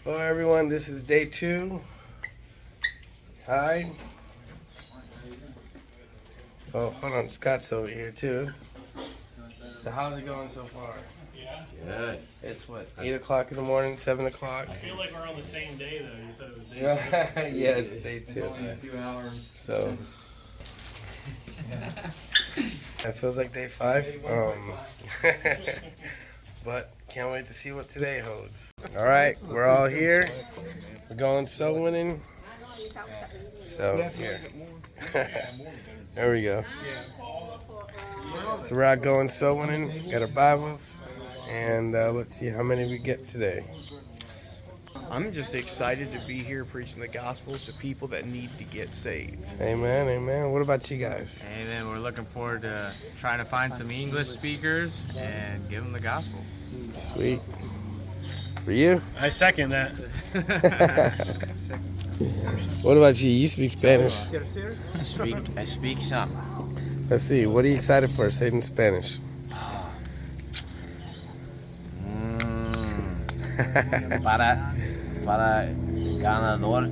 Hello everyone, this is day 2. Hi. Oh, hold on, Scott's over here too. So how's it going so far? Yeah. Good. It's what, 8 o'clock in the morning, 7 o'clock? I feel like we're on the same day though. You said it was day 2. Yeah, it's day 2. It's only a few hours. So it feels like day 5. But can't wait to see what today holds. All right, we're all here. We're going soul winning. So here, there we go. So we're out going soul winning. Got our Bibles, and let's see how many we get today. I'm just excited to be here preaching the gospel to people that need to get saved. Amen, amen. What about you guys? Amen. We're looking forward to trying to find some English speakers and give them the gospel. Sweet. For you? I second that. What about you? You speak Spanish. I speak some. Let's see. What are you excited for? Say it in Spanish. Para ganador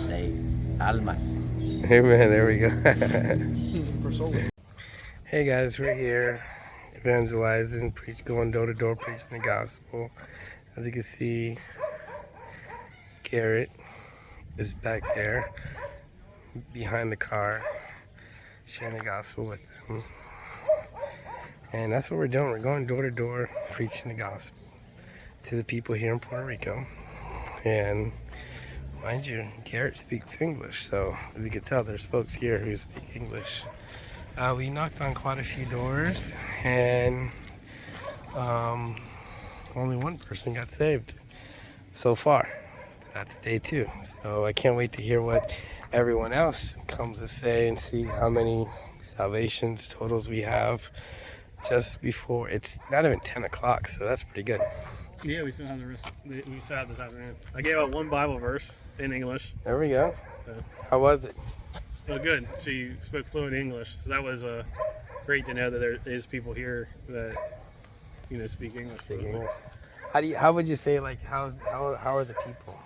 de almas. Amen. There we go. Hey guys, we're here evangelizing, going door to door, preaching the gospel. As you can see, Garrett is back there behind the car, sharing the gospel with them. And that's what we're doing. We're going door to door, preaching the gospel to the people here in Puerto Rico. And mind you, Garrett speaks English, so as you can tell, there's folks here who speak English. We knocked on quite a few doors, and only one person got saved so far. That's day 2. So I can't wait to hear what everyone else comes to say and see how many salvations totals we have just before. It's not even 10 o'clock, so that's pretty good. Yeah, we still have the rest. We still have this afternoon. I gave out one Bible verse in English. There we go. How was it? Oh, good. She spoke fluent English, so that was great to know that there is people here that speak English. How would you say, like, how are the people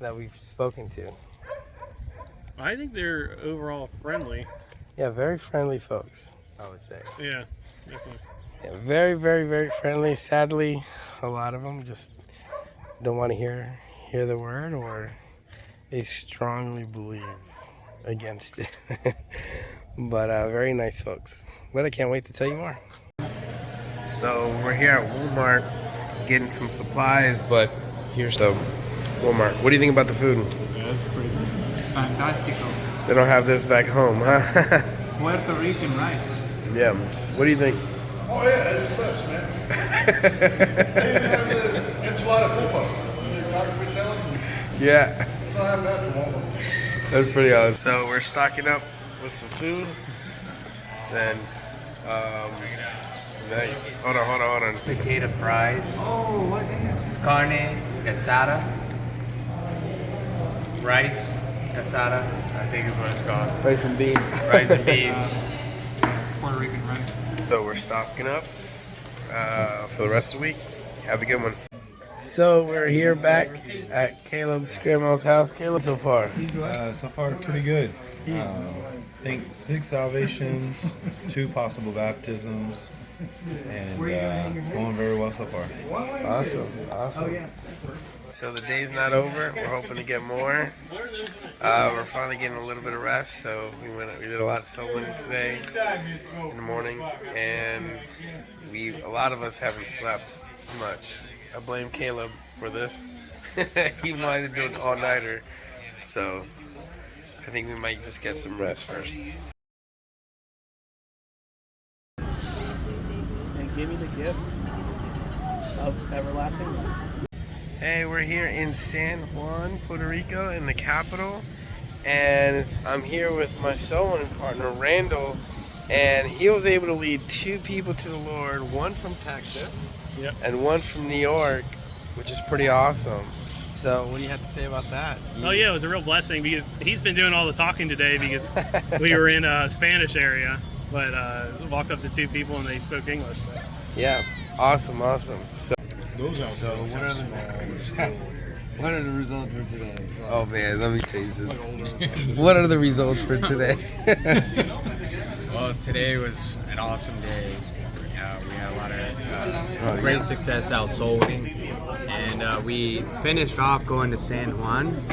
that we've spoken to? I think they're overall friendly. Yeah, very friendly folks, I would say. Yeah, definitely. Yeah, very, very, very friendly. Sadly, a lot of them just don't want to hear the word, or they strongly believe against it. But very nice folks. But I can't wait to tell you more. So we're here at Walmart getting some supplies, but here's the Walmart. What do you think about the food? Yeah, it's pretty good. It's fantastico. They don't have this back home, huh? Puerto Rican rice. Yeah. What do you think? Oh yeah, it's the best, man. They even have the enchilada pulpo. The cracker salad. Yeah. I don't have that from Walmart. That's pretty awesome. So we're stocking up with some food. Then, nice. Hold on. Potato fries. Oh, what is it? Carne asada. Rice asada, I think is what it's called. Rice and beans. Rice and beans. Puerto Rican rice. So we're stocking up for the rest of the week. Have a good one. So we're here back at Caleb's grandma's house. Caleb, so far? So far, pretty good. I think 6 salvations, 2 possible baptisms, and it's going very well so far. Awesome. So the day's not over. We're hoping to get more. We're finally getting a little bit of rest. So we did a lot of soul winning today in the morning, and a lot of us haven't slept much. I blame Caleb for this. He wanted to do an all-nighter, so I think we might just get some rest first. And give me the gift of everlasting life. Hey, we're here in San Juan, Puerto Rico, in the capital, and I'm here with my soul winning partner, Randal, and he was able to lead 2 people to the Lord, one from Texas, Yep. and one from New York, which is pretty awesome. So what do you have to say about that? Oh yeah, it was a real blessing because he's been doing all the talking today because we were in a Spanish area, but walked up to 2 people and they spoke English. So. Yeah, awesome. So Those what are the What are the results for today? Oh man, let me change this. What are the results for today? Well, today was an awesome day. We had a lot of great success out soul winning, and we finished off going to San Juan.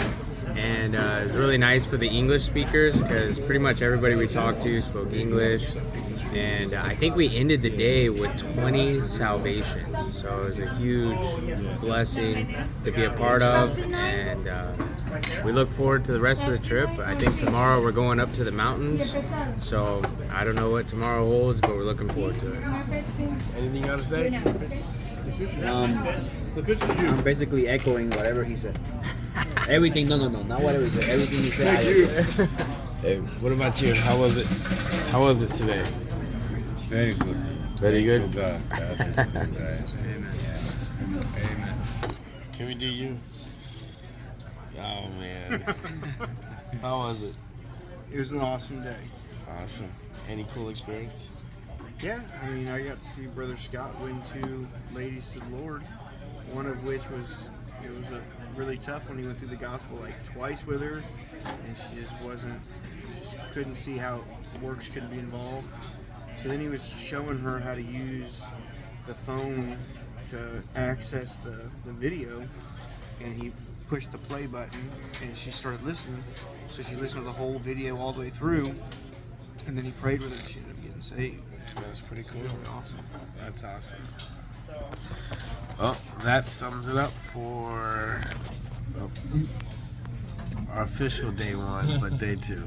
And it was really nice for the English speakers because pretty much everybody we talked to spoke English. And I think we ended the day with 20 salvations. So it was a huge blessing to be a part of. And we look forward to the rest of the trip. I think tomorrow we're going up to the mountains. So I don't know what tomorrow holds, but we're looking forward to it. Anything you got to say? I'm basically echoing whatever he said. Everything, no, not whatever he said. Everything he said. Hey, what about you? How was it? How was it today? Very good. Very good. God. Amen. Can we do you? Oh man. How was it? It was an awesome day. Awesome. Any cool experience? Yeah, I mean, I got to see Brother Scott win 2 ladies to the Lord. One of which was a really tough one. He went through the gospel like twice with her, and she just couldn't see how works could be involved. So then he was showing her how to use the phone to access the video, and he pushed the play button, and she started listening. So she listened to the whole video all the way through, and then he prayed with her, and she ended up getting saved. That's pretty cool. Really awesome. That's awesome. Well, that sums it up for our official day 1, but day 2.